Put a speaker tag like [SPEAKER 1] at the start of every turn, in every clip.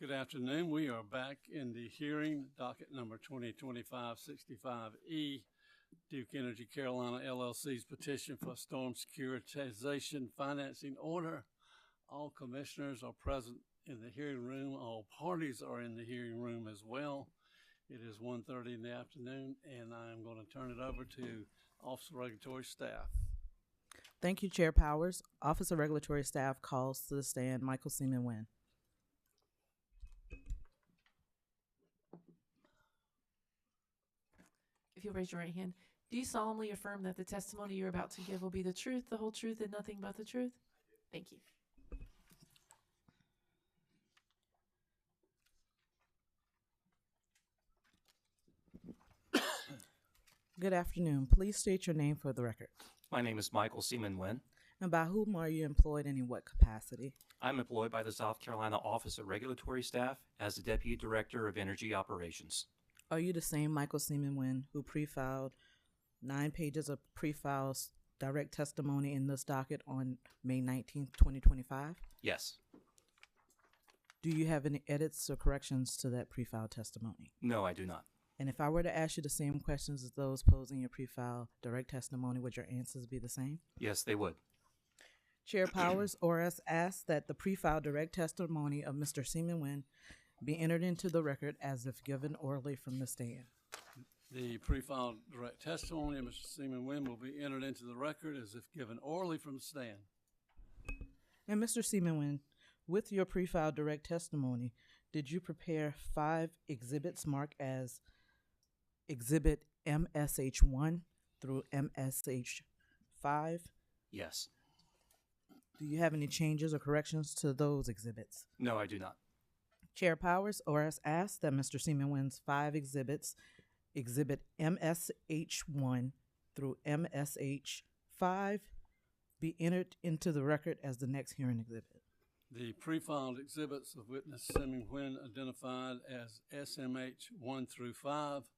[SPEAKER 1] Good afternoon. We are back in the hearing, docket number 2025-65E, Duke Energy Carolina LLC's petition for storm securitization financing order. All commissioners are present in the hearing room. All parties are in the hearing room as well. It is 1:30 in the afternoon, and I am going to turn it over to Office of Regulatory Staff.
[SPEAKER 2] Thank you, Chair Powers. Office of Regulatory Staff calls to the stand Michael Seaman Wynn.
[SPEAKER 3] If you'll raise your right hand, do you solemnly affirm that the testimony you're about to give will be the truth, the whole truth, and nothing but the truth? Thank you.
[SPEAKER 2] Good afternoon. Please state your name for the record.
[SPEAKER 4] My name is Michael Seaman Wynn.
[SPEAKER 2] And by whom are you employed and in what capacity?
[SPEAKER 4] I'm employed by the South Carolina Office of Regulatory Staff as the Deputy Director of Energy Operations.
[SPEAKER 2] Are you the same Michael Seaman Wynn who pre-filed 9 pages of pre-filed direct testimony in this docket on May 19th, 2025?
[SPEAKER 4] Yes.
[SPEAKER 2] Do you have any edits or corrections to that pre-filed testimony?
[SPEAKER 4] No, I do not.
[SPEAKER 2] And if I were to ask you the same questions as those posed in your pre-filed direct testimony, would your answers be the same?
[SPEAKER 4] Yes, they would.
[SPEAKER 2] Chair Powers, ORS asks that the pre-filed direct testimony of Mr. Seaman Wynn be entered into the record as if given orally from the stand.
[SPEAKER 1] The pre-filed direct testimony of Mr. Seaman Wynn will be entered into the record as if given orally from the stand.
[SPEAKER 2] And Mr. Seaman Wynn, with your pre-filed direct testimony, did you prepare 5 exhibits marked as Exhibit MSH1 through MSH5?
[SPEAKER 4] Yes.
[SPEAKER 2] Do you have any changes or corrections to those exhibits?
[SPEAKER 4] No, I do not.
[SPEAKER 2] Chair Powers, ORS asks that Mr. Seaman Wynn's 5 exhibits, Exhibit MSH1 through MSH5, be entered into the record as the next hearing exhibit.
[SPEAKER 1] The pre-filed exhibits of witness Seaman Wynn identified as SMH 1 through 5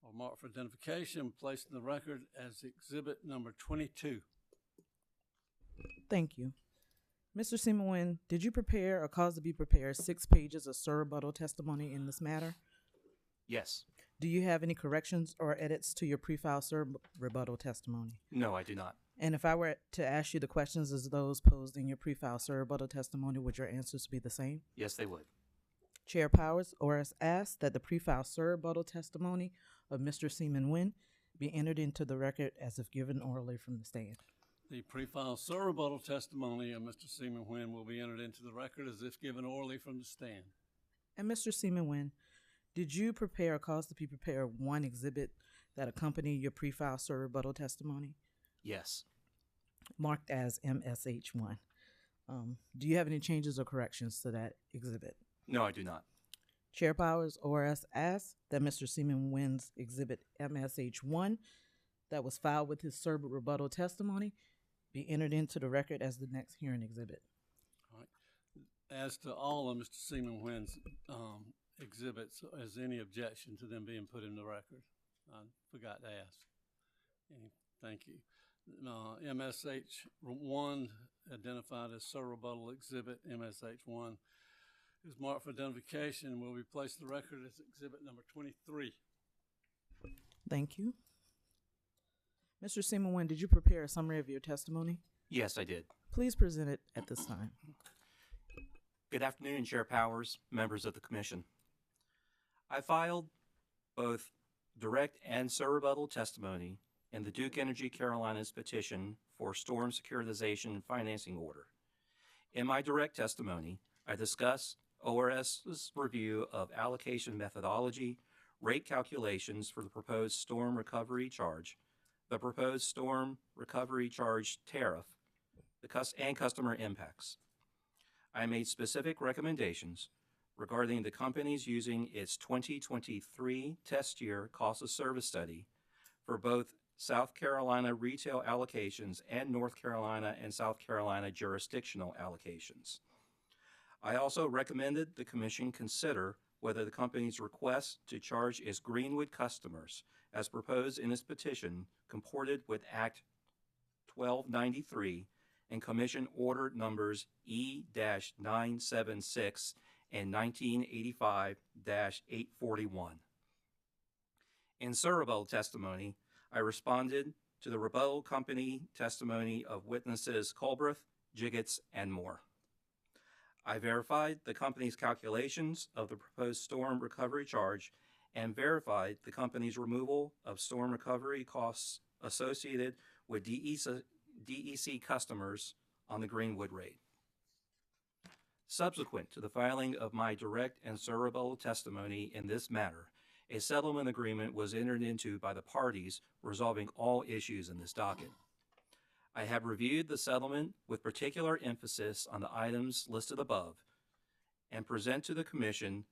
[SPEAKER 1] are marked for identification, placed in the record as exhibit number 22.
[SPEAKER 2] Thank you. Mr. Seaman Wynn, did you prepare or cause to be prepared 6 pages of surrebuttal testimony in this matter?
[SPEAKER 4] Yes.
[SPEAKER 2] Do you have any corrections or edits to your pre-filed surrebuttal testimony?
[SPEAKER 4] No, I do not.
[SPEAKER 2] And if I were to ask you the questions as those posed in your pre-filed surrebuttal testimony, would your answers be the same?
[SPEAKER 4] Yes, they would.
[SPEAKER 2] Chair Powers, ORS asks that the pre-filed surrebuttal testimony of Mr. Seaman Wynn be entered into the record as if given orally from the stand.
[SPEAKER 1] The pre-filed surrebuttal testimony of Mr. Seaman Wynn will be entered into the record as if given orally from the stand.
[SPEAKER 2] And Mr. Seaman Wynn, did you prepare or cause to be prepared 1 exhibit that accompanied your pre-filed surrebuttal testimony?
[SPEAKER 4] Yes.
[SPEAKER 2] Marked as MSH1. Do you have any changes or corrections to that exhibit?
[SPEAKER 4] No, I do not.
[SPEAKER 2] Chair Powers, ORS asks that Mr. Seaman Wynn's exhibit MSH1 that was filed with his surrebuttal testimony be entered into the record as the next hearing exhibit.
[SPEAKER 1] All right. As to all of Mr. Seaman Wynn's exhibits, is any objection to them being put in the record? I forgot to ask. Thank you. MSH1 identified as surrebuttal exhibit MSH1 is marked for identification and will be placed in the record as exhibit number 23.
[SPEAKER 2] Thank you. Mr. Seaman Wynn, did you prepare a summary of your testimony?
[SPEAKER 4] Yes, I did.
[SPEAKER 2] Please present it at this time.
[SPEAKER 4] Good afternoon, Chair Powers, members of the Commission. I filed both direct and surrebuttal testimony in the Duke Energy Carolina's petition for storm securitization financing order. In my direct testimony, I discuss ORS's review of allocation methodology, rate calculations for the proposed storm recovery charge, the proposed storm recovery charge tariff, and customer impacts. I made specific recommendations regarding the companies using its 2023 test year cost of service study for both South Carolina retail allocations and North Carolina and South Carolina jurisdictional allocations. I also recommended the Commission consider whether the company's request to charge its Greenwood customers, as proposed in its petition, comported with Act 1293 and Commission Order numbers E-976 and 1985-841. In surrebuttal testimony, I responded to the rebuttal company testimony of witnesses Culbreth, Jiggets, and Moore. I verified the company's calculations of the proposed storm recovery charge and verified the company's removal of storm recovery costs associated with DEC customers on the Greenwood raid. Subsequent to the filing of my direct and surrebuttal testimony in this matter, a settlement agreement was entered into by the parties, resolving all issues in this docket. I have reviewed the settlement with particular emphasis on the items listed above and present to the Commission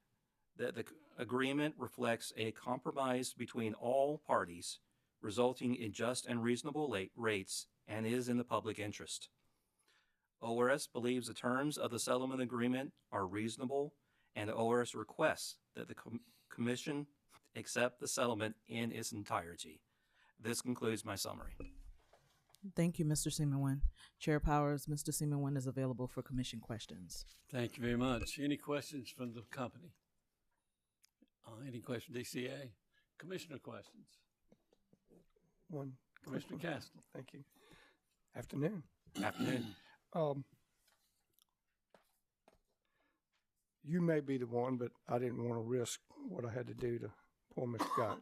[SPEAKER 4] that the agreement reflects a compromise between all parties, resulting in just and reasonable rates and is in the public interest. ORS believes the terms of the settlement agreement are reasonable, and ORS requests that the Commission accept the settlement in its entirety. This concludes my summary.
[SPEAKER 2] Thank you, Mr. Seaman-Wynn. Chair Powers, Mr. Seaman-Wynn is available for commission questions.
[SPEAKER 1] Thank you very much. Any questions from the company? Any questions, DCA? Commissioner questions?
[SPEAKER 5] One.
[SPEAKER 1] Commissioner Castle.
[SPEAKER 5] Thank you. Afternoon.
[SPEAKER 4] Afternoon.
[SPEAKER 5] You may be the one, but I didn't want to risk what I had to do to poor Mr. Scott.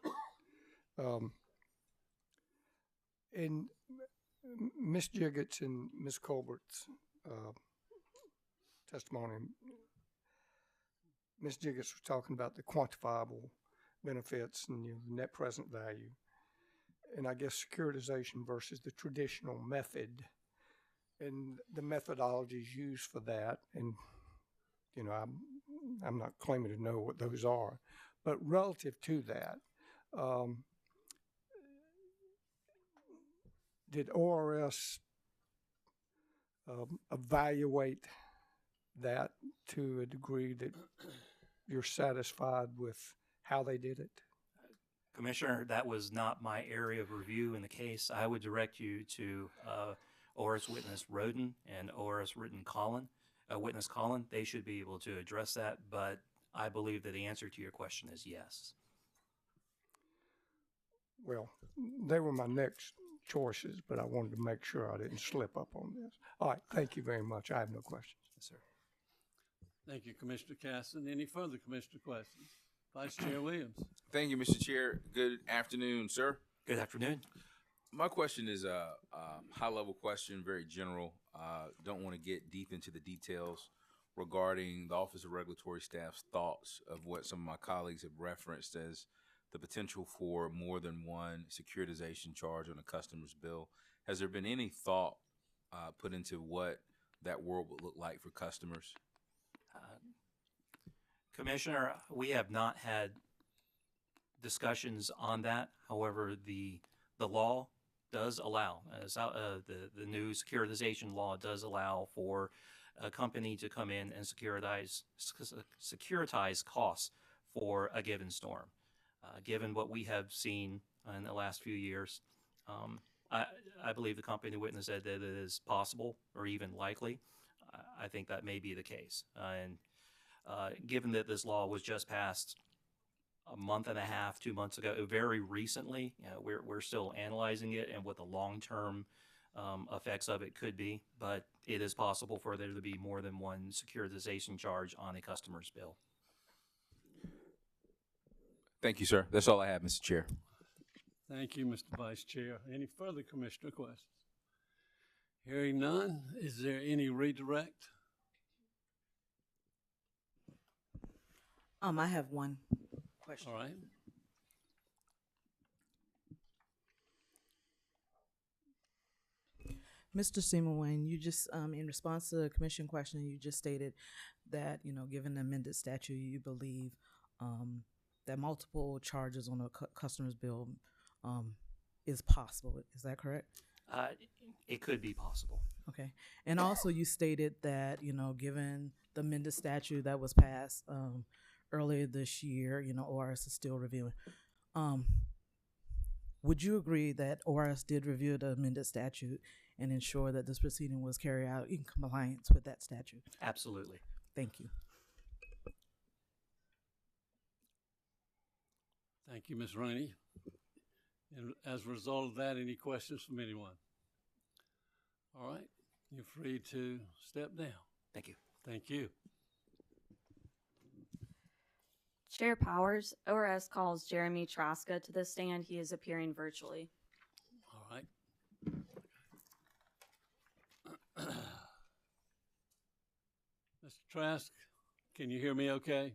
[SPEAKER 5] In Ms. Jiggett's and Ms. Colbert's testimony, Ms. Jiggett's was talking about the quantifiable benefits and the net present value, and I guess securitization versus the traditional method and the methodologies used for that. And I'm not claiming to know what those are, but relative to that, did ORS evaluate that to a degree that you're satisfied with how they did it?
[SPEAKER 4] Commissioner, that was not my area of review in the case. I would direct you to ORS witness Roden and ORS witness Collin. They should be able to address that, but I believe that the answer to your question is yes.
[SPEAKER 5] Well, they were my next choices, but I wanted to make sure I didn't slip up on this. All right, thank you very much. I have no questions.
[SPEAKER 4] Yes, sir.
[SPEAKER 1] Thank you, Commissioner Caston. Any further commissioner questions? Vice Chair Williams.
[SPEAKER 6] Thank you, Mr. Chair. Good afternoon, sir.
[SPEAKER 4] Good afternoon.
[SPEAKER 6] My question is a high-level question, very general. Don't want to get deep into the details regarding the Office of Regulatory Staff's thoughts of what some of my colleagues have referenced as the potential for more than one securitization charge on a customer's bill. Has there been any thought put into what that world would look like for customers?
[SPEAKER 4] Commissioner, we have not had discussions on that. However, the law does allow, the new securitization law does allow for a company to come in and securitize costs for a given storm. Given what we have seen in the last few years, I believe the company witness said that it is possible or even likely. I think that may be the case. And given that this law was just passed a month and a half, 2 months ago, very recently, we're still analyzing it and what the long-term effects of it could be, but it is possible for there to be more than one securitization charge on a customer's bill.
[SPEAKER 6] Thank you, sir. That's all I have, Mr. Chair.
[SPEAKER 1] Thank you, Mr. Vice Chair. Any further commissioner questions? Hearing none, is there any redirect?
[SPEAKER 2] I have one question.
[SPEAKER 1] All right.
[SPEAKER 2] Mr. Seaman-Wynn, you just, in response to the commission question, you just stated that, given the amended statute, you believe that multiple charges on a customer's bill is possible. Is that correct?
[SPEAKER 4] It could be possible.
[SPEAKER 2] Okay. And also you stated that, given the amended statute that was passed earlier this year, ORS is still reviewing. Would you agree that ORS did review the amended statute and ensure that this proceeding was carried out in compliance with that statute?
[SPEAKER 4] Absolutely.
[SPEAKER 2] Thank you.
[SPEAKER 1] Thank you, Ms. Rainey. And as a result of that, any questions from anyone? All right, you're free to step down.
[SPEAKER 4] Thank you.
[SPEAKER 1] Thank you.
[SPEAKER 7] Chair Powers, ORS calls Jeremy Traska to the stand. He is appearing virtually.
[SPEAKER 1] All right. Mr. Trask, can you hear me okay?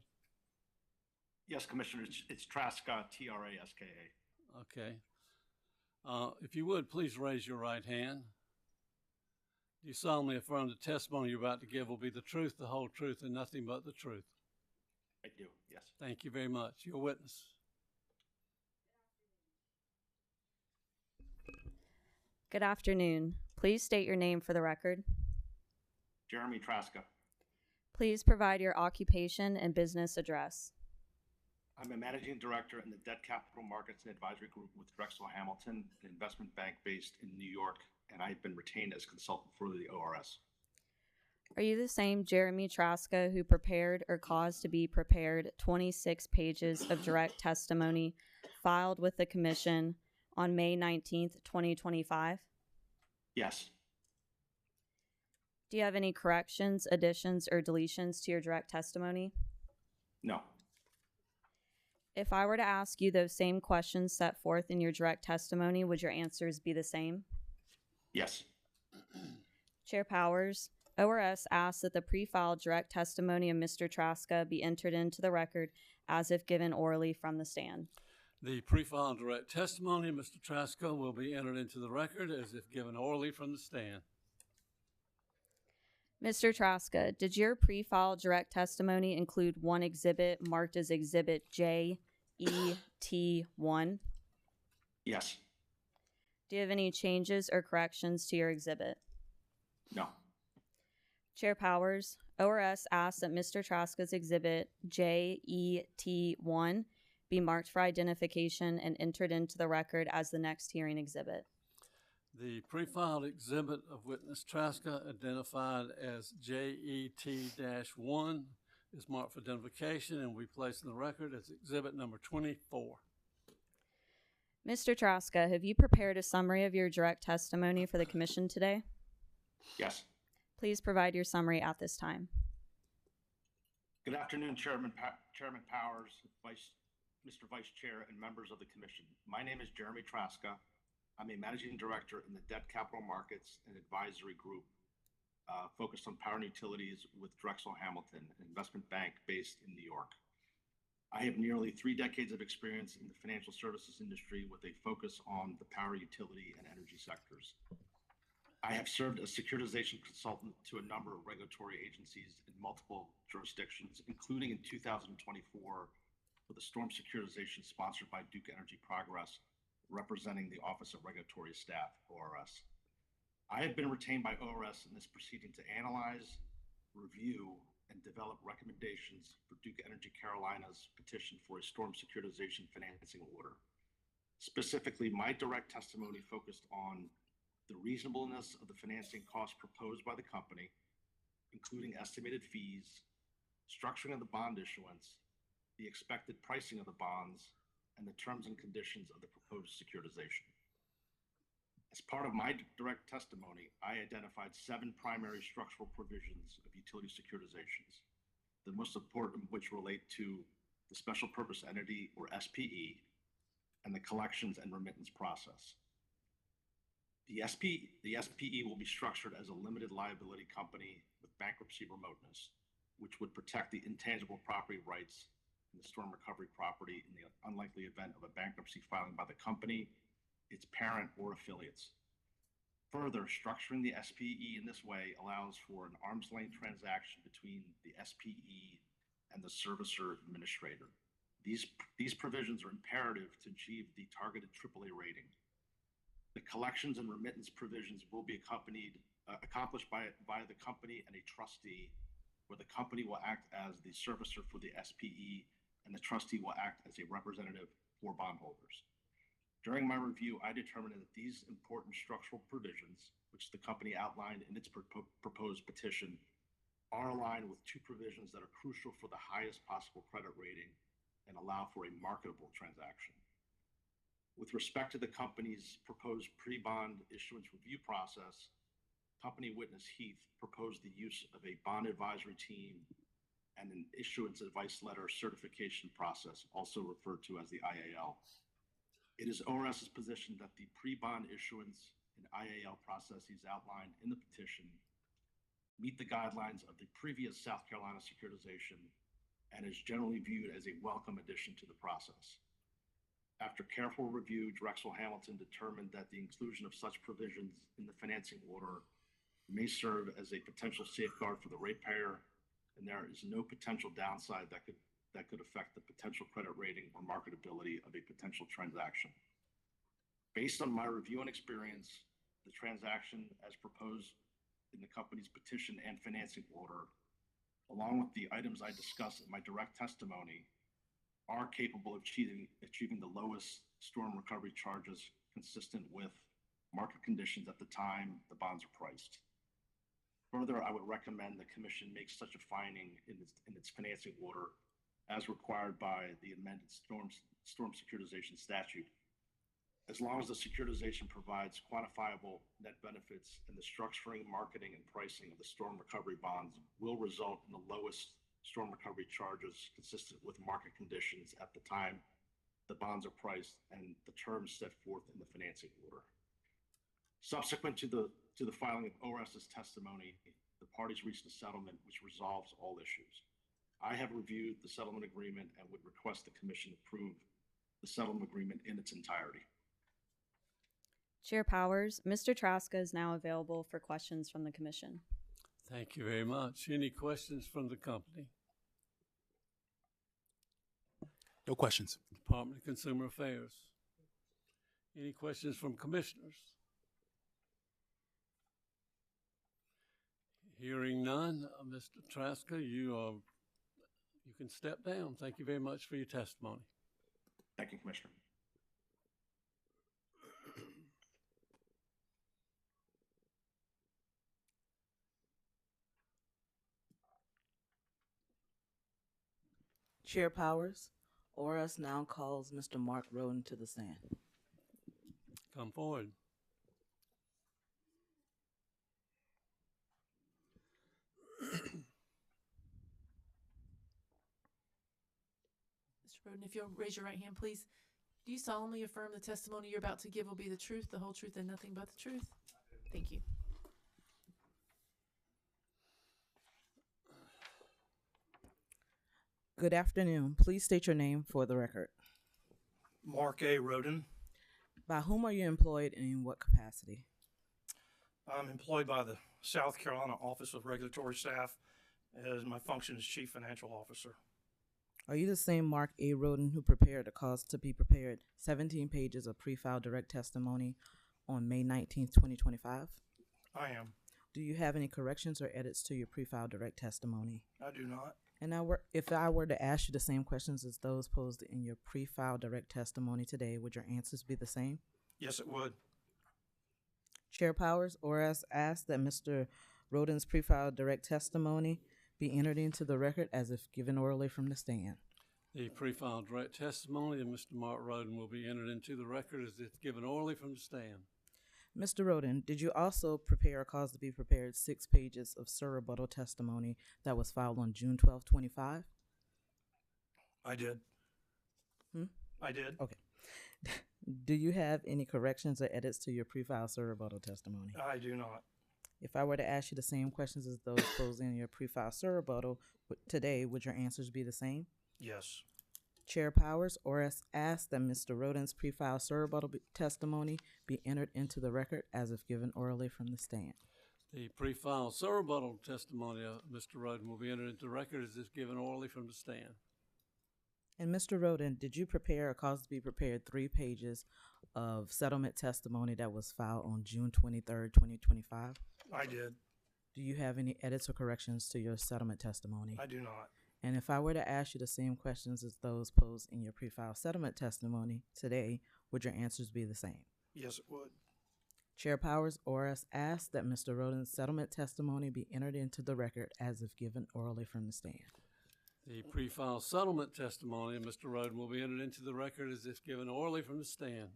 [SPEAKER 8] Yes, Commissioner, it's Traska, Traska.
[SPEAKER 1] Okay. If you would, please raise your right hand. Do you solemnly affirm the testimony you're about to give will be the truth, the whole truth, and nothing but the truth?
[SPEAKER 8] I do, yes.
[SPEAKER 1] Thank you very much. Your witness.
[SPEAKER 7] Good afternoon. Please state your name for the record.
[SPEAKER 8] Jeremy Traska.
[SPEAKER 7] Please provide your occupation and business address.
[SPEAKER 8] I'm a managing director in the Debt Capital Markets and Advisory Group with Drexel Hamilton, an investment bank based in New York, and I've been retained as consultant for the ORS.
[SPEAKER 7] Are you the same Jeremy Traska who prepared or caused to be prepared 26 pages of direct testimony filed with the Commission on May 19th, 2025?
[SPEAKER 8] Yes.
[SPEAKER 7] Do you have any corrections, additions, or deletions to your direct testimony?
[SPEAKER 8] No.
[SPEAKER 7] If I were to ask you those same questions set forth in your direct testimony, would your answers be the same?
[SPEAKER 8] Yes.
[SPEAKER 7] Chair Powers, ORS asks that the pre-filed direct testimony of Mr. Traska be entered into the record as if given orally from the stand.
[SPEAKER 1] The pre-filed direct testimony of Mr. Trasko will be entered into the record as if given orally from the stand.
[SPEAKER 7] Mr. Traska, did your pre-filed direct testimony include one exhibit marked as Exhibit JET1?
[SPEAKER 8] Yes.
[SPEAKER 7] Do you have any changes or corrections to your exhibit?
[SPEAKER 8] No.
[SPEAKER 7] Chair Powers, ORS asks that Mr. Traska's exhibit JET1 be marked for identification and entered into the record as the next hearing exhibit.
[SPEAKER 1] The pre-filed exhibit of witness Traska, identified as JET-1, is marked for identification and will be placed in the record as exhibit number 24.
[SPEAKER 7] Mr. Traska, have you prepared a summary of your direct testimony for the Commission today?
[SPEAKER 8] Yes.
[SPEAKER 7] Please provide your summary at this time.
[SPEAKER 8] Good afternoon, Chairman Powers, Mr. Vice Chair, and members of the Commission. My name is Jeremy Traska. I'm a managing director in the Debt Capital Markets and Advisory Group, focused on power and utilities with Drexel Hamilton, an investment bank based in New York. I have nearly 3 decades of experience in the financial services industry with a focus on the power, utility, and energy sectors. I have served as securitization consultant to a number of regulatory agencies in multiple jurisdictions, including in 2024 with a storm securitization sponsored by Duke Energy Progress, representing the Office of Regulatory Staff, ORS. I have been retained by ORS in this proceeding to analyze, review, and develop recommendations for Duke Energy Carolina's petition for a storm securitization financing order. Specifically, my direct testimony focused on the reasonableness of the financing costs proposed by the company, including estimated fees, structuring of the bond issuance, the expected pricing of the bonds, and the terms and conditions of the proposed securitization. As part of my direct testimony, I identified 7 primary structural provisions of utility securitizations, the most important of which relate to the special purpose entity, or SPE, and the collections and remittance process. The SPE will be structured as a limited liability company with bankruptcy remoteness, which would protect the intangible property rights and the storm recovery property in the unlikely event of a bankruptcy filing by the company, its parent, or affiliates. Further, structuring the SPE in this way allows for an arm's length transaction between the SPE and the servicer administrator. These provisions are imperative to achieve the targeted AAA rating. The collections and remittance provisions will be accomplished by the company and a trustee, where the company will act as the servicer for the SPE and the trustee will act as a representative for bondholders. During my review, I determined that these important structural provisions, which the company outlined in its proposed petition, are aligned with 2 provisions that are crucial for the highest possible credit rating and allow for a marketable transaction. With respect to the company's proposed pre-bond issuance review process, company witness Heath proposed the use of a bond advisory team and an issuance advice letter certification process, also referred to as the IAL. It is ORS's position that the pre-bond issuance and IAL processes outlined in the petition meet the guidelines of the previous South Carolina securitization and is generally viewed as a welcome addition to the process. After careful review, Drexel Hamilton determined that the inclusion of such provisions in the financing order may serve as a potential safeguard for the ratepayer, and there is no potential downside that could affect the potential credit rating or marketability of a potential transaction. Based on my review and experience, the transaction as proposed in the company's petition and financing order, along with the items I discussed in my direct testimony, are capable of achieving the lowest storm recovery charges consistent with market conditions at the time the bonds are priced. Further, I would recommend the Commission make such a finding in its financing order as required by the amended storm securitization statute, as long as the securitization provides quantifiable net benefits and the structuring, marketing, and pricing of the storm recovery bonds will result in the lowest storm recovery charges consistent with market conditions at the time the bonds are priced and the terms set forth in the financing order. Subsequent to the filing of ORS's testimony, the parties reached a settlement which resolves all issues. I have reviewed the settlement agreement and would request the Commission approve the settlement agreement in its entirety.
[SPEAKER 7] Chair Powers, Mr. Traska is now available for questions from the Commission.
[SPEAKER 1] Thank you very much. Any questions from the company?
[SPEAKER 9] No questions.
[SPEAKER 1] Department of Consumer Affairs. Any questions from commissioners? Hearing none, Mr. Traska, you can step down. Thank you very much for your testimony.
[SPEAKER 8] Thank you, Commissioner.
[SPEAKER 2] Chair Powers, ORS now calls Mr. Mark Roden to the stand.
[SPEAKER 1] Come forward.
[SPEAKER 3] Mr. Roden, if you'll raise your right hand, please. Do you solemnly affirm the testimony you're about to give will be the truth, the whole truth, and nothing but the truth? Thank you.
[SPEAKER 2] Good afternoon. Please state your name for the record.
[SPEAKER 10] Mark A. Roden.
[SPEAKER 2] By whom are you employed and in what capacity?
[SPEAKER 10] I'm employed by the South Carolina Office of Regulatory Staff as my function is Chief Financial Officer.
[SPEAKER 2] Are you the same Mark A. Roden who prepared a cause to be prepared 17 pages of pre-filed direct testimony on May 19th, 2025?
[SPEAKER 10] I am.
[SPEAKER 2] Do you have any corrections or edits to your pre-filed direct testimony?
[SPEAKER 10] I do not.
[SPEAKER 2] And if I were to ask you the same questions as those posed in your pre-filed direct testimony today, would your answers be the same?
[SPEAKER 10] Yes, it would.
[SPEAKER 2] Chair Powers, ORS asks that Mr. Roden's pre-filed direct testimony be entered into the record as if given orally from the stand.
[SPEAKER 1] The pre-filed direct testimony of Mr. Mark Roden will be entered into the record as if given orally from the stand.
[SPEAKER 2] Mr. Roden, did you also prepare a cause to be prepared 6 pages of surrebuttal testimony that was filed on June 12, 25?
[SPEAKER 10] I did. I did.
[SPEAKER 2] Okay. Do you have any corrections or edits to your pre-filed surrebuttal testimony?
[SPEAKER 10] I do not.
[SPEAKER 2] If I were to ask you the same questions as those posed in your pre-filed surrebuttal today, would your answers be the same?
[SPEAKER 10] Yes.
[SPEAKER 2] Chair Powers, ORS asks that Mr. Roden's pre-filed surrebuttal testimony be entered into the record as if given orally from the stand.
[SPEAKER 1] The pre-filed surrebuttal testimony of Mr. Roden will be entered into the record as if given orally from the stand.
[SPEAKER 2] And Mr. Roden, did you prepare a cause to be prepared 3 pages of settlement testimony that was filed on June 23rd, 2025?
[SPEAKER 10] I did.
[SPEAKER 2] Do you have any edits or corrections to your settlement testimony?
[SPEAKER 10] I do not.
[SPEAKER 2] And if I were to ask you the same questions as those posed in your pre-filed settlement testimony today, would your answers be the same?
[SPEAKER 10] Yes, it would.
[SPEAKER 2] Chair Powers, ORS asks that Mr. Roden's settlement testimony be entered into the record as if given orally from the stand.
[SPEAKER 1] The pre-filed settlement testimony of Mr. Roden will be entered into the record as if given orally from the stand.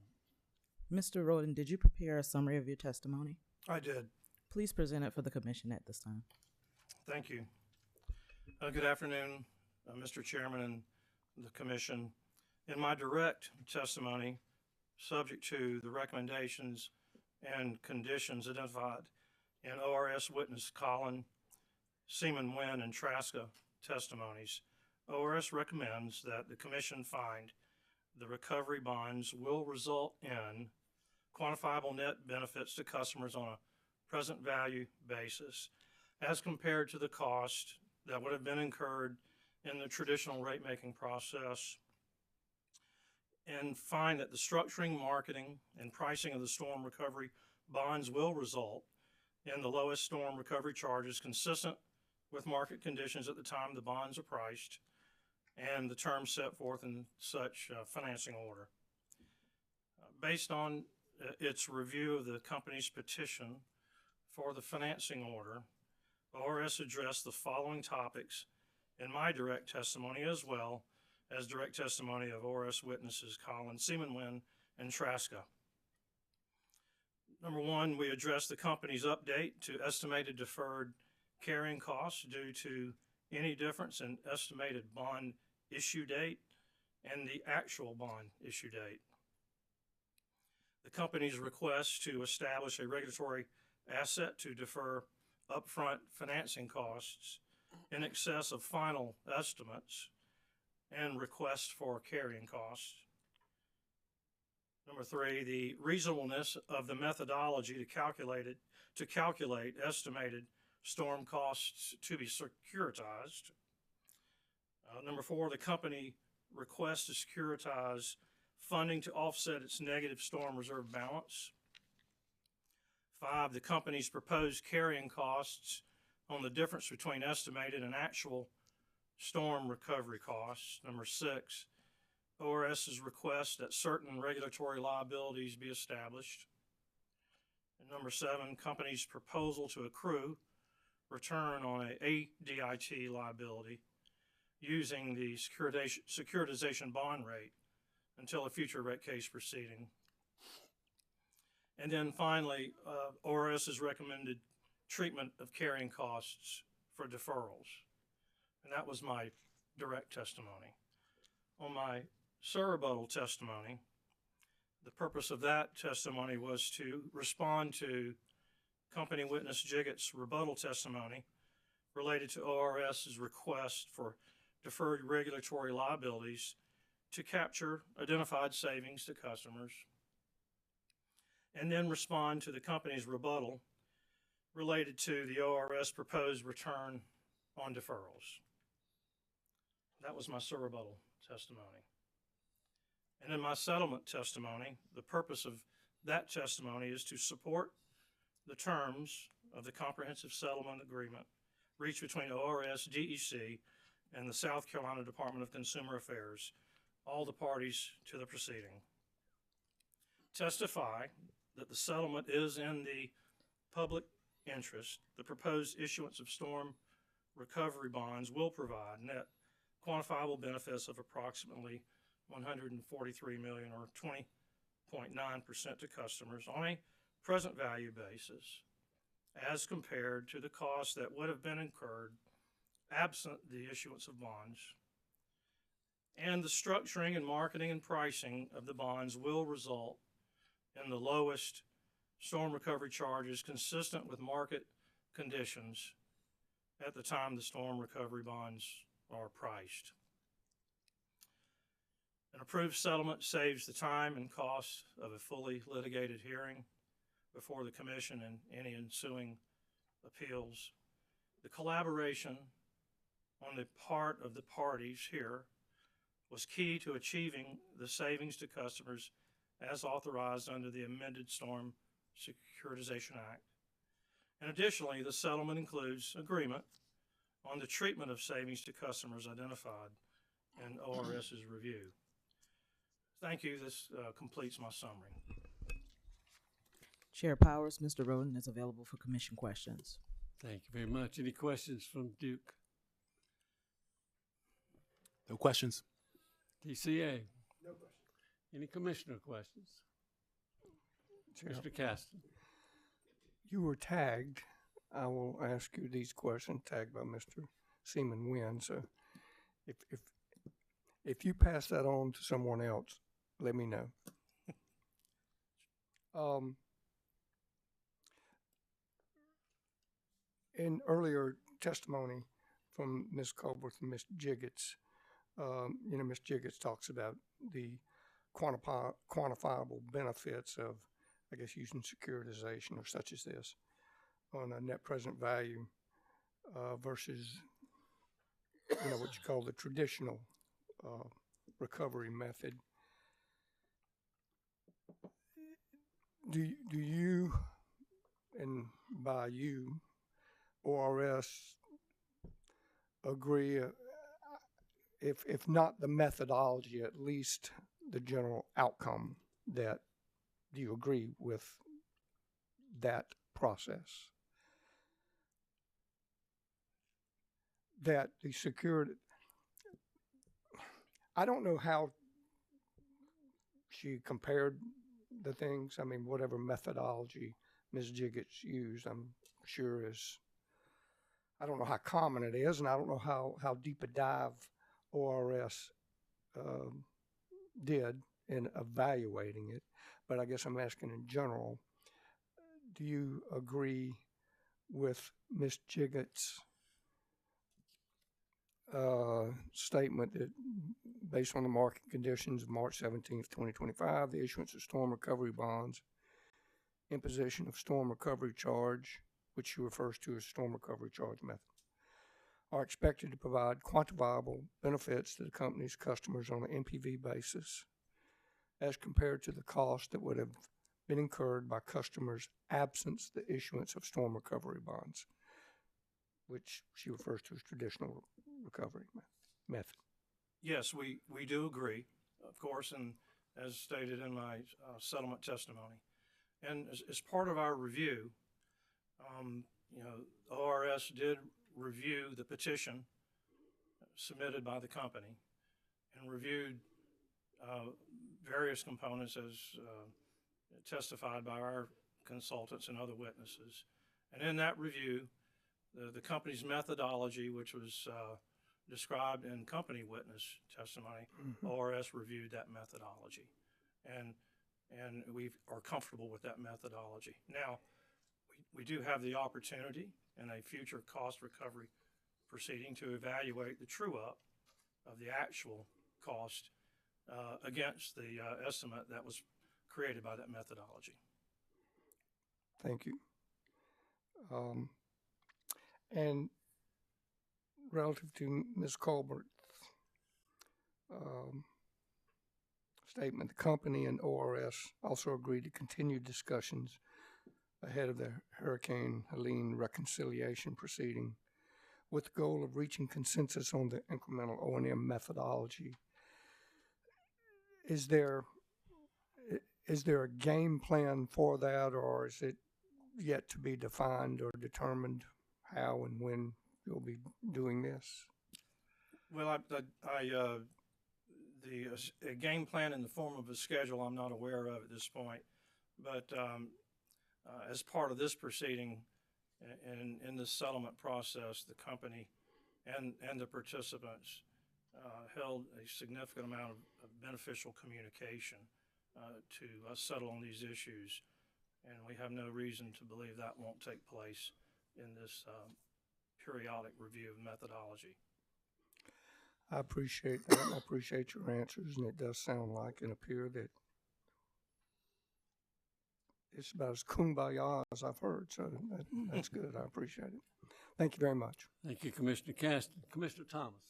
[SPEAKER 2] Mr. Roden, did you prepare a summary of your testimony?
[SPEAKER 10] I did.
[SPEAKER 2] Please present it for the commission at this time.
[SPEAKER 10] Thank you. Good afternoon, Mr. Chairman and the commission. In my direct testimony, subject to the recommendations and conditions identified in ORS witness Collin, Seaman Wynn, and Traska testimonies, ORS recommends that the commission find the recovery bonds will result in quantifiable net benefits to customers on a present value basis as compared to the cost that would have been incurred in the traditional rate making process, and find that the structuring, marketing, and pricing of the storm recovery bonds will result in the lowest storm recovery charges consistent with market conditions at the time the bonds are priced and the terms set forth in such financing order. Based on its review of the company's petition for the financing order, ORS addressed the following topics in my direct testimony as well as direct testimony of ORS witnesses Collin, Seaman Wynn, and Traska. Number one, we addressed the company's update to estimated deferred carrying costs due to any difference in estimated bond issue date and the actual bond issue date. The company's request to establish a regulatory asset to defer upfront financing costs in excess of final estimates and request for carrying costs. Number three, the reasonableness of the methodology to calculate estimated storm costs to be securitized. Number four, the company requests to securitize funding to offset its negative storm reserve balance. Five, the company's proposed carrying costs on the difference between estimated and actual storm recovery costs. Number six, ORS's request that certain regulatory liabilities be established. And number seven, company's proposal to accrue return on a ADIT liability using the securitization bond rate until a future rate case proceeding. And then finally, ORS's recommended treatment of carrying costs for deferrals. And that was my direct testimony. On my surrebuttal testimony, the purpose of that testimony was to respond to company witness Jiggett's rebuttal testimony related to ORS's request for deferred regulatory liabilities to capture identified savings to customers, and then respond to the company's rebuttal related to the ORS proposed return on deferrals. That was my surrebuttal testimony. And in my settlement testimony, the purpose of that testimony is to support the terms of the comprehensive settlement agreement reached between ORS, DEC, and the South Carolina Department of Consumer Affairs, all the parties to the proceeding. Testify that the settlement is in the public interest. The proposed issuance of storm recovery bonds will provide net quantifiable benefits of approximately $143 million or 20.9% to customers on a present value basis as compared to the cost that would have been incurred absent the issuance of bonds. And the structuring and marketing and pricing of the bonds will result in the lowest storm recovery charges consistent with market conditions at the time the storm recovery bonds are priced. An approved settlement saves the time and cost of a fully litigated hearing before the commission and any ensuing appeals. The collaboration on the part of the parties here was key to achieving the savings to customers as authorized under the amended Storm Securitization Act. And additionally, the settlement includes agreement on the treatment of savings to customers identified in ORS's review. Thank you. This completes my summary.
[SPEAKER 2] Chair Powers, Mr. Roden is available for commission questions.
[SPEAKER 1] Thank you very much. Any questions from Duke?
[SPEAKER 9] No questions.
[SPEAKER 1] DCA? No questions. Any commissioner questions? Mr. Caston?
[SPEAKER 5] You were tagged. I will ask you these questions, tagged by Mr. Seaman Wynn. So if you pass that on to someone else, let me know. In earlier testimony from Ms. Colbert and Ms. Jiggets, Ms. Jiggets talks about the quantifiable benefits of, I guess, using securitization or such as this on a net present value versus, what you call the traditional recovery method. Do you, and by you, ORS agree, if not the methodology, at least the general outcome, that do you agree with that process? That the security, I don't know how she compared the things. I mean, whatever methodology Ms. Jiggets used, I'm sure is, I don't know how common it is, and I don't know how deep a dive ORS did in evaluating it, but I guess I'm asking in general, do you agree with Ms. Jiggets' statement that based on the market conditions of March 17th, 2025, the issuance of storm recovery bonds, imposition of storm recovery charge, which she refers to as storm recovery charge method, are expected to provide quantifiable benefits to the company's customers on an NPV basis as compared to the cost that would have been incurred by customers absent the issuance of storm recovery bonds, which she refers to as traditional recovery method.
[SPEAKER 10] Yes, we do agree, of course, and as stated in my settlement testimony. And as part of our review, ORS did review the petition submitted by the company and reviewed various components as testified by our consultants and other witnesses. And in that review, the company's methodology, which was described in company witness testimony, ORS reviewed that methodology. And we are comfortable with that methodology. Now, we do have the opportunity in a future cost recovery proceeding to evaluate the true up of the actual cost against the estimate that was created by that methodology.
[SPEAKER 5] Thank you. And relative to Ms. Colbert's statement, the company and ORS also agreed to continue discussions ahead of the Hurricane Helene reconciliation proceeding with the goal of reaching consensus on the incremental O&M methodology. Is there a game plan for that, or is it yet to be defined or determined how and when you'll be doing this?
[SPEAKER 10] Well, a game plan in the form of a schedule I'm not aware of at this point, but as part of this proceeding and in the settlement process, the company and the participants held a significant amount of beneficial communication to settle on these issues, and we have no reason to believe that won't take place in this periodic review of methodology.
[SPEAKER 5] I appreciate that. I appreciate your answers, and it does sound like and appear that it's about as kumbaya as I've heard, so that's good. I appreciate it. Thank you very much.
[SPEAKER 1] Thank you, Commissioner Caston. Commissioner Thomas.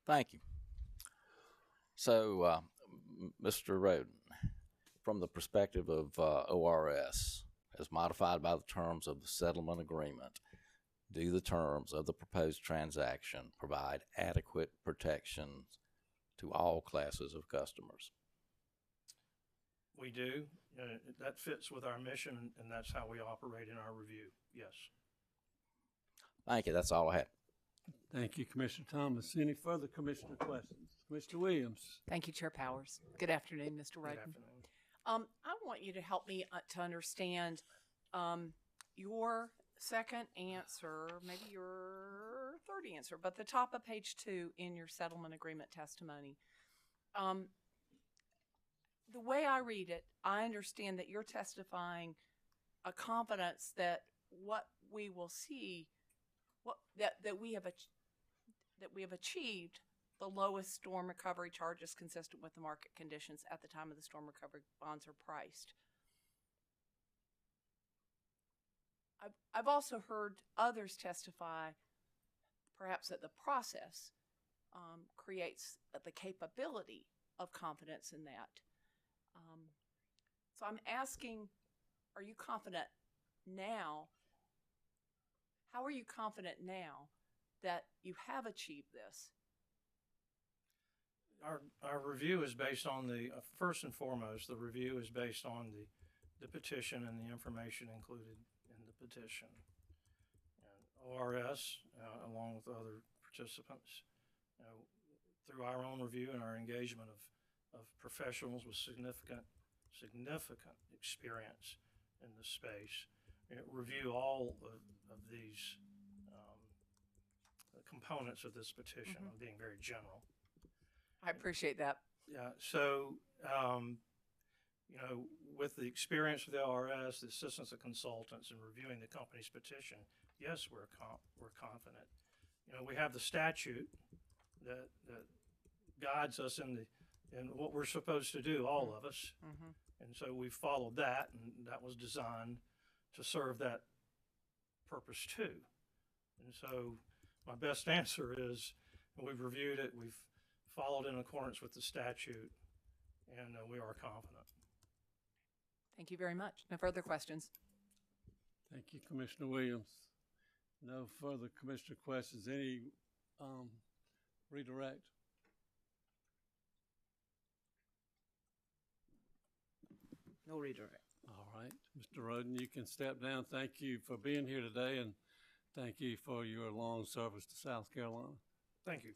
[SPEAKER 11] Thank you. So, Mr. Roden, from the perspective of ORS, as modified by the terms of the settlement agreement, do the terms of the proposed transaction provide adequate protections to all classes of customers?
[SPEAKER 10] We do. That fits with our mission, and that's how we operate in our review. Yes.
[SPEAKER 11] Thank you. That's all I had.
[SPEAKER 1] Thank you, Commissioner Thomas. Any further commissioner questions? Commissioner Williams?
[SPEAKER 12] Thank you, Chair Powers. Good afternoon, Mr.
[SPEAKER 10] Good
[SPEAKER 12] Roden.
[SPEAKER 10] afternoon.
[SPEAKER 12] I want you to help me to understand your second answer, maybe your third answer, but the top of page 2 in your settlement agreement testimony. The way I read it, I understand that you're testifying a confidence that what we will see, that we have achieved the lowest storm recovery charges consistent with the market conditions at the time of the storm recovery bonds are priced. I've also heard others testify, perhaps that the process creates the capability of confidence in that. So I'm asking, are you confident now? How are you confident now that you have achieved this?
[SPEAKER 10] Our review is based on first and foremost, the review is based on the petition and the information included in the petition. And ORS, along with other participants, through our own review and our engagement of professionals with significant experience in the space, review all of these components of this petition. I'm being very general.
[SPEAKER 12] I appreciate that.
[SPEAKER 10] Yeah, so, with the experience of the ORS, the assistance of consultants, and reviewing the company's petition, yes, we're confident. We have the statute that guides us in what we're supposed to do, all of us. And so we followed that, and that was designed to serve that purpose too. And so my best answer is, we've reviewed it, we've followed in accordance with the statute, and we are confident.
[SPEAKER 12] Thank you very much. No further questions.
[SPEAKER 1] Thank you, Commissioner Williams. No further commissioner questions. Any redirect?
[SPEAKER 2] No redirect.
[SPEAKER 1] All right, Mr. Roden, you can step down. Thank you for being here today, and thank you for your long service to South Carolina.
[SPEAKER 10] Thank you.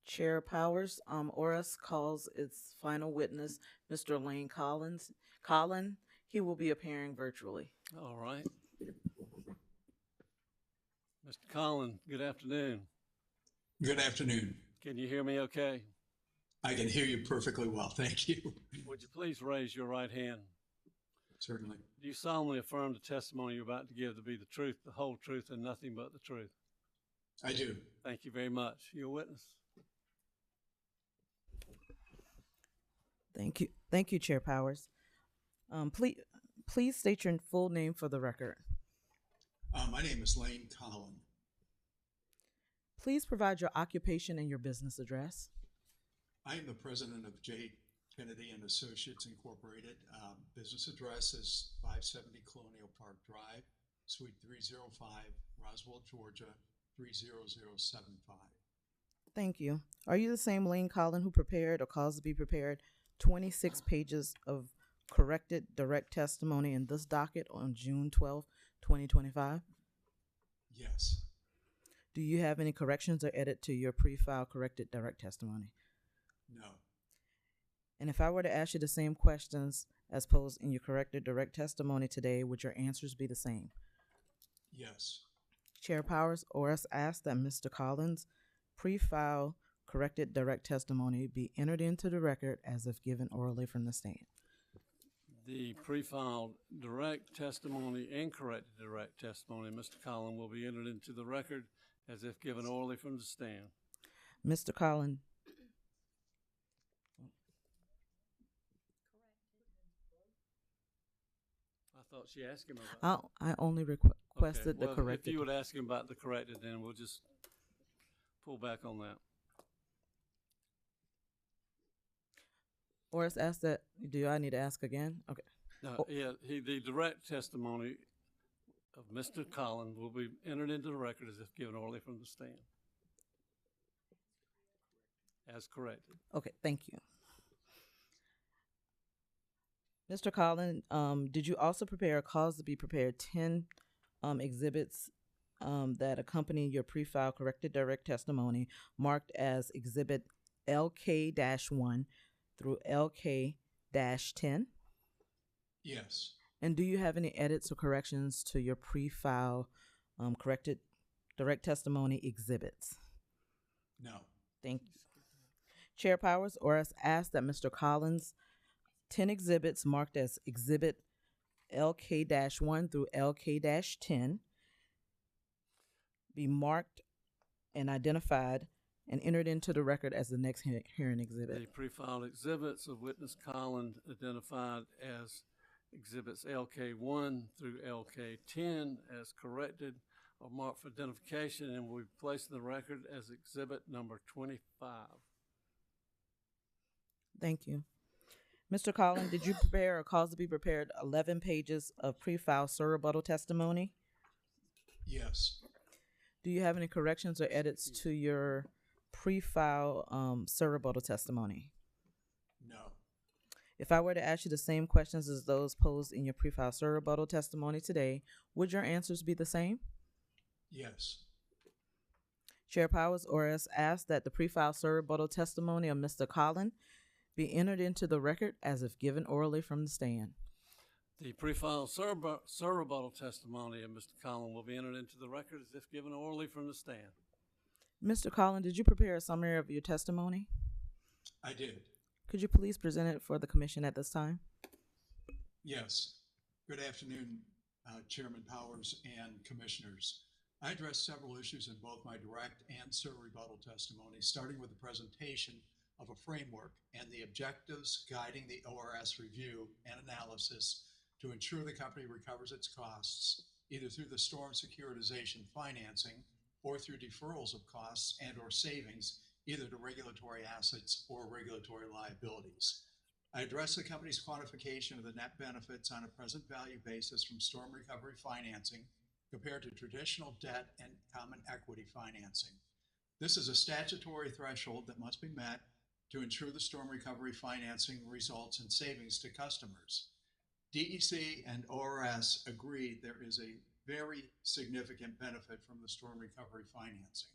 [SPEAKER 2] Chair Powers, ORS calls its final witness, Mr. Lane Collin. He will be appearing virtually.
[SPEAKER 1] All right. Mr. Collin, good afternoon.
[SPEAKER 9] Good afternoon.
[SPEAKER 1] Can you hear me okay?
[SPEAKER 9] I can hear you perfectly well. Thank you.
[SPEAKER 1] Would you please raise your right hand?
[SPEAKER 9] Certainly.
[SPEAKER 1] Do you solemnly affirm the testimony you're about to give to be the truth, the whole truth, and nothing but the truth?
[SPEAKER 9] I do.
[SPEAKER 1] Thank you very much. You're a witness.
[SPEAKER 2] Thank you. Thank you, Chair Powers. Please state your full name for the record.
[SPEAKER 9] My name is Lane Collin.
[SPEAKER 2] Please provide your occupation and your business address.
[SPEAKER 9] I am the president of J. Kennedy and Associates Incorporated. Business address is 570 Colonial Park Drive, Suite 305, Roswell, Georgia, 30075.
[SPEAKER 2] Thank you. Are you the same Lane Collin who prepared or caused to be prepared 26 pages of corrected direct testimony in this docket on June 12, 2025?
[SPEAKER 9] Yes.
[SPEAKER 2] Do you have any corrections or edit to your pre-file corrected direct testimony?
[SPEAKER 9] No.
[SPEAKER 2] And if I were to ask you the same questions as posed in your corrected direct testimony today, would your answers be the same?
[SPEAKER 9] Yes.
[SPEAKER 2] Chair Powers, ORS asks that Mr. Collins' pre-file corrected direct testimony be entered into the record as if given orally from the stand.
[SPEAKER 1] The pre-filed direct testimony and corrected direct testimony, Mr. Collin, will be entered into the record as if given orally from the stand.
[SPEAKER 2] Mr. Collin.
[SPEAKER 1] I thought she asked him about it.
[SPEAKER 2] I only requested
[SPEAKER 1] Okay, well,
[SPEAKER 2] the corrected.
[SPEAKER 1] if you would ask him about the corrected, then we'll just pull back on that.
[SPEAKER 2] ORS asked that. Do I need to ask again? Okay.
[SPEAKER 1] No, yeah, the direct testimony of Mr. Collins will be entered into the record as if given orally from the stand. as corrected.
[SPEAKER 2] Okay, thank you. Mr. Collin, did you also prepare or cause to be prepared 10 exhibits that accompany your pre-file corrected direct testimony marked as Exhibit LK-1 through LK-10?
[SPEAKER 9] Yes.
[SPEAKER 2] And do you have any edits or corrections to your pre-file corrected direct testimony exhibits?
[SPEAKER 9] No.
[SPEAKER 2] Thank you. Chair Powers, ORS asks that Mr. Collins' 10 exhibits marked as Exhibit LK-1 through LK-10 be marked and identified and entered into the record as the next hearing exhibit.
[SPEAKER 1] The pre-filed exhibits of witness Collins identified as exhibits LK1 through LK10 as corrected are marked for identification and will be placed in the record as exhibit number 25.
[SPEAKER 2] Thank you. Mr. Collins, did you prepare or cause to be prepared 11 pages of pre-file rebuttal testimony?
[SPEAKER 9] Yes.
[SPEAKER 2] Do you have any corrections or edits to your pre-file rebuttal testimony?
[SPEAKER 9] No.
[SPEAKER 2] If I were to ask you the same questions as those posed in your pre-file rebuttal testimony today, would your answers be the same?
[SPEAKER 9] Yes.
[SPEAKER 2] Chair Powers, ORS asks that the pre-file rebuttal testimony of Mr. Collins be entered into the record as if given orally from the stand.
[SPEAKER 1] The pre-filed rebuttal testimony of Mr. Collins will be entered into the record as if given orally from the stand.
[SPEAKER 2] Mr. Collins, did you prepare a summary of your testimony?
[SPEAKER 9] I did.
[SPEAKER 2] Could you please present it for the commission at this time?
[SPEAKER 9] Yes. Good afternoon, Chairman Powers and commissioners. I addressed several issues in both my direct and rebuttal testimony, starting with the presentation of a framework and the objectives guiding the ORS review and analysis to ensure the company recovers its costs, either through the storm securitization financing or through deferrals of costs and or savings, either to regulatory assets or regulatory liabilities. I addressed the company's quantification of the net benefits on a present value basis from storm recovery financing compared to traditional debt and common equity financing. This is a statutory threshold that must be met to ensure the storm recovery financing results in savings to customers. DEC and ORS agree there is a very significant benefit from the storm recovery financing.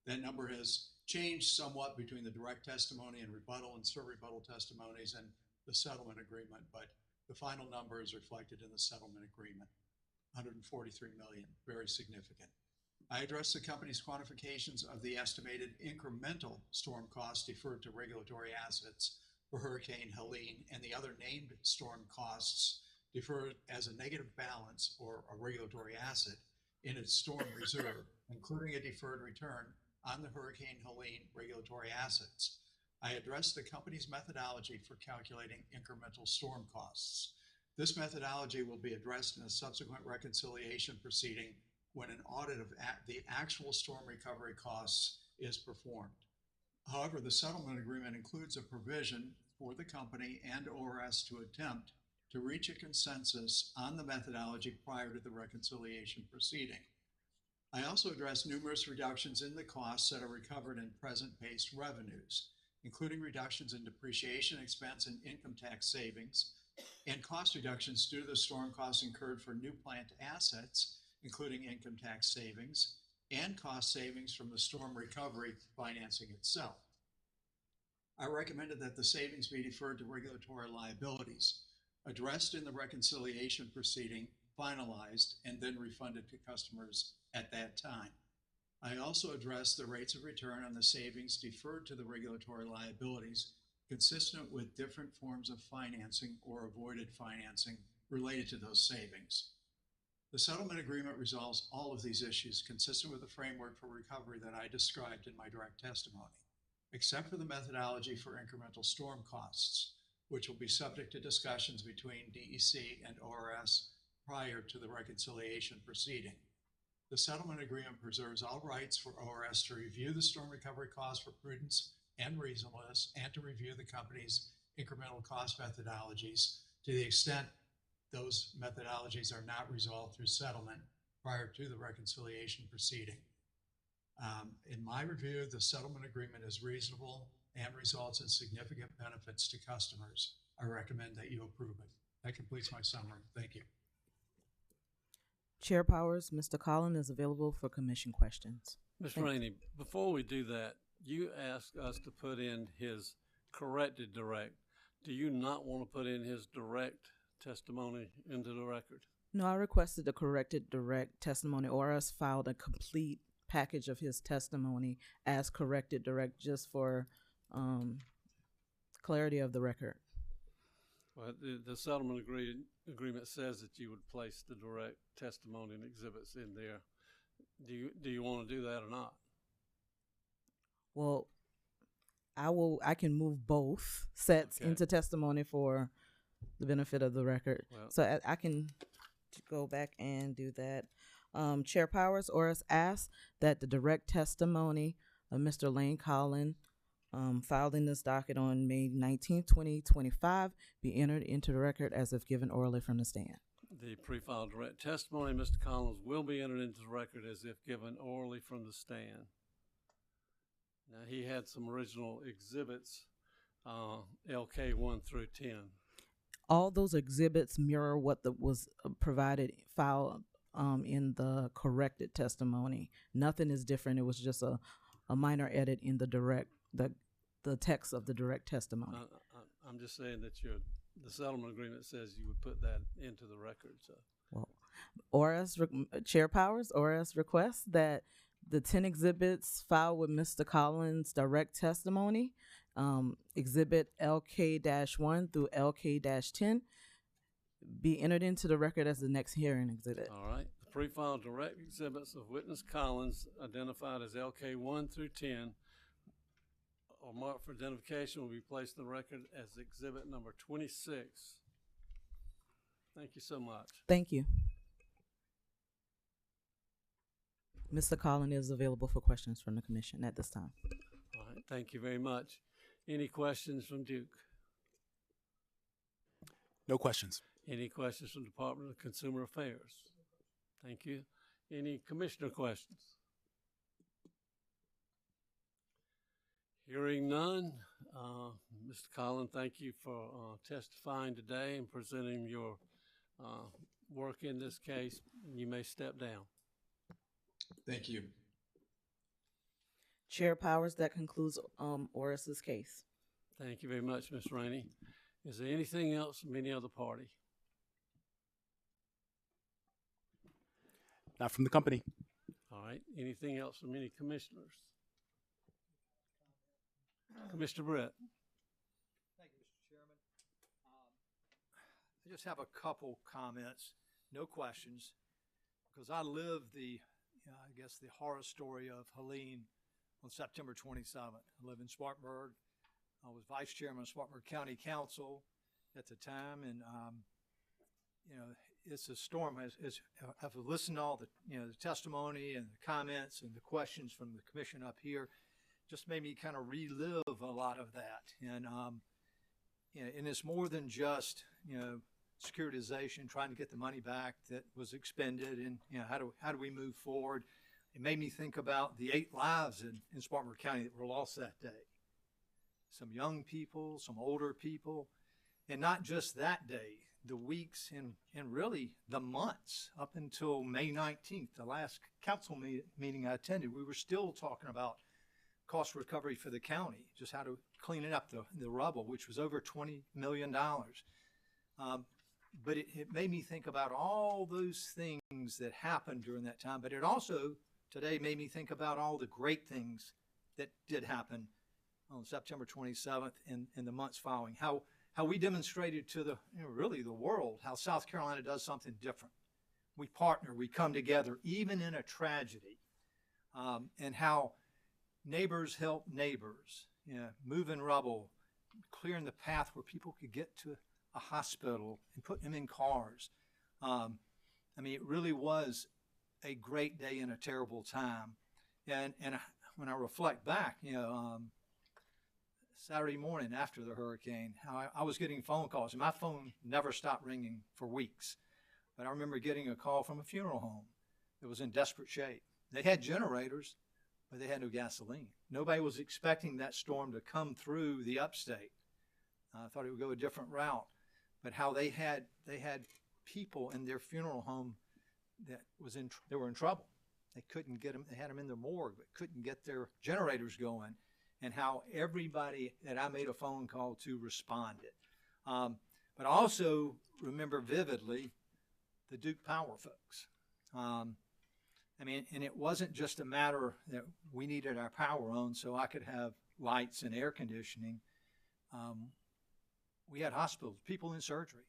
[SPEAKER 9] That number has changed somewhat between the direct testimony and rebuttal and rebuttal testimonies and the settlement agreement, but the final number is reflected in the settlement agreement, 143 million, very significant. I addressed the company's quantifications of the estimated incremental storm costs deferred to regulatory assets for Hurricane Helene and the other named storm costs deferred as a negative balance or a regulatory asset in its storm reserve, including a deferred return on the Hurricane Helene regulatory assets. I addressed the company's methodology for calculating incremental storm costs. This methodology will be addressed in a subsequent reconciliation proceeding when an audit of the actual storm recovery costs is performed. However, the settlement agreement includes a provision for the company and ORS to attempt to reach a consensus on the methodology prior to the reconciliation proceeding. I also addressed numerous reductions in the costs that are recovered in present-based revenues, including reductions in depreciation expense and income tax savings, and cost reductions due to the storm costs incurred for new plant assets, including income tax savings, and cost savings from the storm recovery financing itself. I recommended that the savings be deferred to regulatory liabilities, addressed in the reconciliation proceeding, finalized, and then refunded to customers at that time. I also addressed the rates of return on the savings deferred to the regulatory liabilities, consistent with different forms of financing or avoided financing related to those savings. The settlement agreement resolves all of these issues consistent with the framework for recovery that I described in my direct testimony, except for the methodology for incremental storm costs, which will be subject to discussions between DEC and ORS prior to the reconciliation proceeding. The settlement agreement preserves all rights for ORS to review the storm recovery costs for prudence and reasonableness and to review the company's incremental cost methodologies to the extent those methodologies are not resolved through settlement prior to the reconciliation proceeding. In my review, the settlement agreement is reasonable and results in significant benefits to customers. I recommend that you approve it. That completes my summary. Thank you.
[SPEAKER 2] Chair Powers, Mr. Collins is available for commission questions.
[SPEAKER 1] Ms. Rainey, before we do that, you asked us to put in his corrected direct. Do you not want to put in his direct testimony into the record?
[SPEAKER 2] No, I requested the corrected direct testimony, or else filed a complete package of his testimony as corrected direct, just for clarity of the record.
[SPEAKER 1] Well, the settlement agreement says that you would place the direct testimony and exhibits in there. Do you want to do that or not?
[SPEAKER 2] Well, I can move both sets
[SPEAKER 1] Okay.
[SPEAKER 2] into testimony for the benefit of the record.
[SPEAKER 1] Well-
[SPEAKER 2] So I can go back and do that. Chair Powers, Oris asks that the direct testimony of Mr. Lane Collin, filed in this docket on May 19th, 2025, be entered into the record as if given orally from the stand.
[SPEAKER 1] The pre-filed direct testimony, Mr. Collins, will be entered into the record as if given orally from the stand. Now, he had some original exhibits, LK 1 through 10.
[SPEAKER 2] All those exhibits mirror what was provided, filed in the corrected testimony. Nothing is different. It was just a minor edit in the text of the direct testimony.
[SPEAKER 1] I'm just saying that the settlement agreement says you would put that into the record. So,
[SPEAKER 2] Well, Chair Powers, Oris requests that the 10 exhibits filed with Mr. Collins' direct testimony, exhibit LK-1 through LK-10, be entered into the record as the next hearing exhibit.
[SPEAKER 1] all right. The pre-filed direct exhibits of witness Collins, identified as LK 1 through 10, or marked for identification, will be placed in the record as exhibit number 26. Thank you so much.
[SPEAKER 2] Thank you. Mr. Collins is available for questions from the commission at this time.
[SPEAKER 1] All right, thank you very much. Any questions from Duke?
[SPEAKER 13] No questions.
[SPEAKER 1] Any questions from Department of Consumer Affairs? Thank you. Any commissioner questions? Hearing none, Mr. Collins, thank you for testifying today and presenting your work in this case. You may step down.
[SPEAKER 9] Thank you.
[SPEAKER 2] Chair Powers, that concludes Oris's case.
[SPEAKER 1] Thank you very much, Ms. Rainey. Is there anything else from any other party?
[SPEAKER 13] Not from the company.
[SPEAKER 1] All right. Anything else from any commissioners? Commissioner Brett.
[SPEAKER 14] Thank you, Mr. Chairman. I just have a couple comments, no questions, because I lived I guess the horror story of Helene on September 27th. I live in Spartanburg. I was vice chairman of Spartanburg County Council at the time, and it's a storm. I've listened to all the testimony and the comments and the questions from the commission up here. Just made me kind of relive a lot of that, and it's more than just securitization, trying to get the money back that was expended, and how do we move forward. It made me think about the 8 lives in Spartanburg County that were lost that day. Some young people, some older people, and not just that day, the weeks and really the months up until May 19th, the last council meeting I attended. We were still talking about cost recovery for the county, just how to clean it up, the rubble, which was over $20 million. But it made me think about all those things that happened during that time. But it also today made me think about all the great things that did happen on September 27th and the months following. How we demonstrated to really the world how South Carolina does something different. We partner, we come together, even in a tragedy, and how neighbors help neighbors, moving rubble, clearing the path where people could get to a hospital and putting them in cars. It really was a great day and a terrible time. And when I reflect back, Saturday morning after the hurricane, how I was getting phone calls, and my phone never stopped ringing for weeks. But I remember getting a call from a funeral home that was in desperate shape. They had generators, but they had no gasoline. Nobody was expecting that storm to come through the upstate. I thought it would go a different route, but how they had people in their funeral home that they were in trouble. They couldn't get them. They had them in the morgue, but couldn't get their generators going. And how everybody that I made a phone call to responded. But I also remember vividly the Duke Power folks. I mean, and it wasn't just a matter that we needed our power on so I could have lights and air conditioning. We had hospitals, people in surgery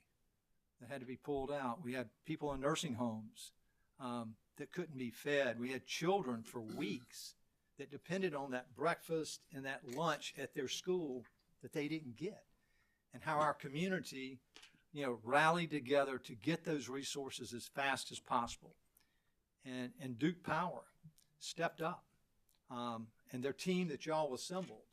[SPEAKER 14] that had to be pulled out. We had people in nursing homes that couldn't be fed. We had children for weeks that depended on that breakfast and that lunch at their school that they didn't get. And how our community, rallied together to get those resources as fast as possible. And Duke Power stepped up. And their team that y'all assembled,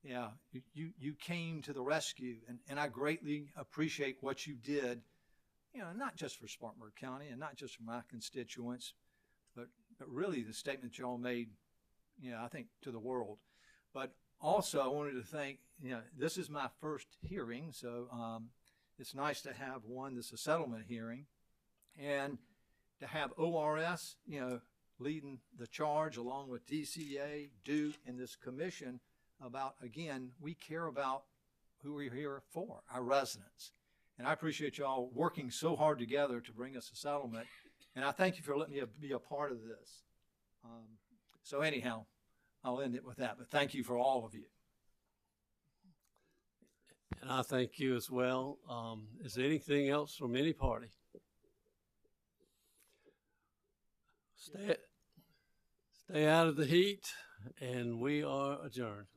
[SPEAKER 14] you came to the rescue. And I greatly appreciate what you did, not just for Spartanburg County and not just for my constituents, but really the statement y'all made, I think to the world. But also I wanted to thank, this is my first hearing, so it's nice to have one that's a settlement hearing, and to have ORS, leading the charge along with DCA, Duke, and this commission about, again, we care about who we're here for, our residents. And I appreciate y'all working so hard together to bring us a settlement. And I thank you for letting me be a part of this. So anyhow, I'll end it with that, but thank you for all of you.
[SPEAKER 1] And I thank you as well. Is there anything else from any party? Stay out of the heat, and we are adjourned.